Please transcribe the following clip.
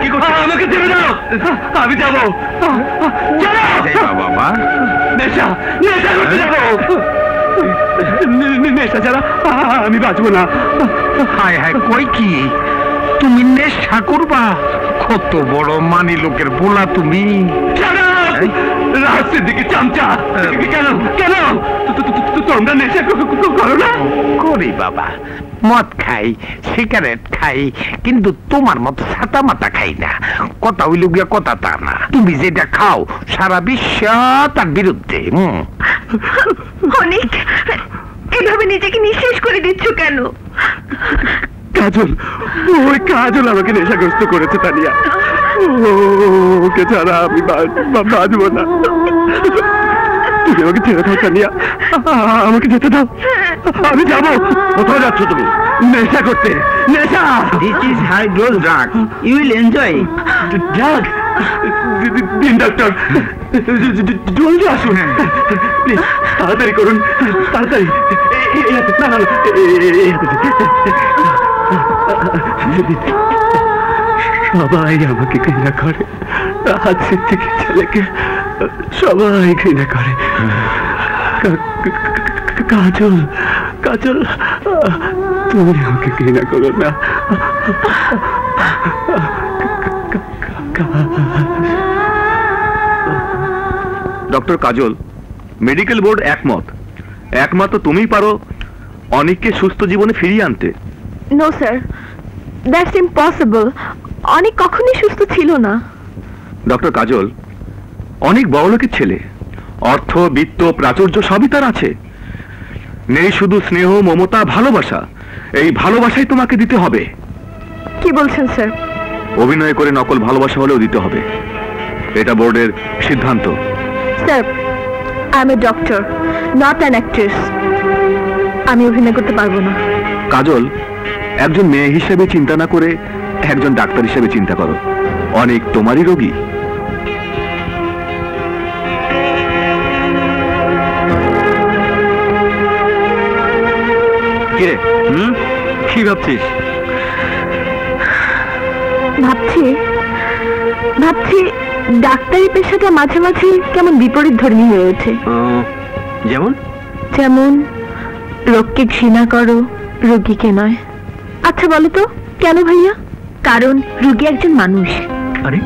কি করছো? আমাকে ছেড়ে দাও, আমি যাবো। বাবা, নেশা নেশা করতে যাবো। নেশা ছাড়া আমি বাঁচবো না। হায় হায়, কই কি তুমি নেশা করবা? কত বড় মানি লোকের বোলা তুমি। রাস্তার দিকে চামচা, কেন কেন তোমরা নেশা করো না? করি বাবা, মদ খাই, সিগারেট খাই, কিন্তু তোমার মতো ছাতা মাথা খাই না। কথা হইল গিয়া কথা তা না, তুমি যেটা খাও সারা বিশ্ব তার বিরুদ্ধে। অনেক এভাবে নিজেকে নিঃশেষ করে দিচ্ছ কেন? কাজল, ওই কাজল আমাকে নেশাগ্রস্ত করেছে তানিয়া। ওকে ছাড়া আমি বাঁচবো না। তুমি আমাকে ছেড়ে দাও তানিয়া, আমাকে যেতে দাও। আমি যাবো। কোথায় যাচ্ছ তুমি? নেশা করতে। নেশা। This is high dose drug. You will enjoy. Drug? দিন ডাক্তার, জলদি আসুন প্লিজ, তাড়াতাড়ি করুন, তাড়াতাড়ি। না না, সবাই আমাকে ঘৃণা করে, আজকের থেকে ছেলেকে সবাই ঘৃণা করে। কাজল, কাজল, তুমি আমাকে ঘৃণা করো না। ডক্টর কাজল, মেডিকেল বোর্ড একমাত্র তুমিই পারো অনেককে সুস্থ জীবনে ফিরিয়ে আনতে। No sir, that's impossible. অনেক কখনোই সুস্থ ছিল না। ডক্টর কাজল, অনেক বড়লোকের ছেলে, অর্থ, বিত্ত, প্রাচুর্য সবই তার আছে। নেই শুধু স্নেহ, মমতা, ভালোবাসা। এই ভালোবাসাই তোমাকে দিতে হবে। কি বলছেন স্যার? অভিনয় করে নকল ভালোবাসা হলেও দিতে হবে, এটা বোর্ডের সিদ্ধান্ত। Sir, I M a doctor, not an actress. আমি অভিনয় করতে পারবো না। কাজল, একজন মেয়ে হিসেবে চিন্তা না করে একজন ডাক্তার হিসেবে চিন্তা করো। অনেক তোমারই রোগী। কিরে, কি ভাবছিস? ভাবছি ডাক্তারি পেশাটা মাঝে মাঝে কেমন বিপরীত ধর্মী হয়ে ওঠে। যেমন? যেমন রোগকে ঘৃণা করো, রোগীকে নয়। আচ্ছা বলো তো কেন ভাইয়া? কারণ রোগী একজন মানুষ। আরে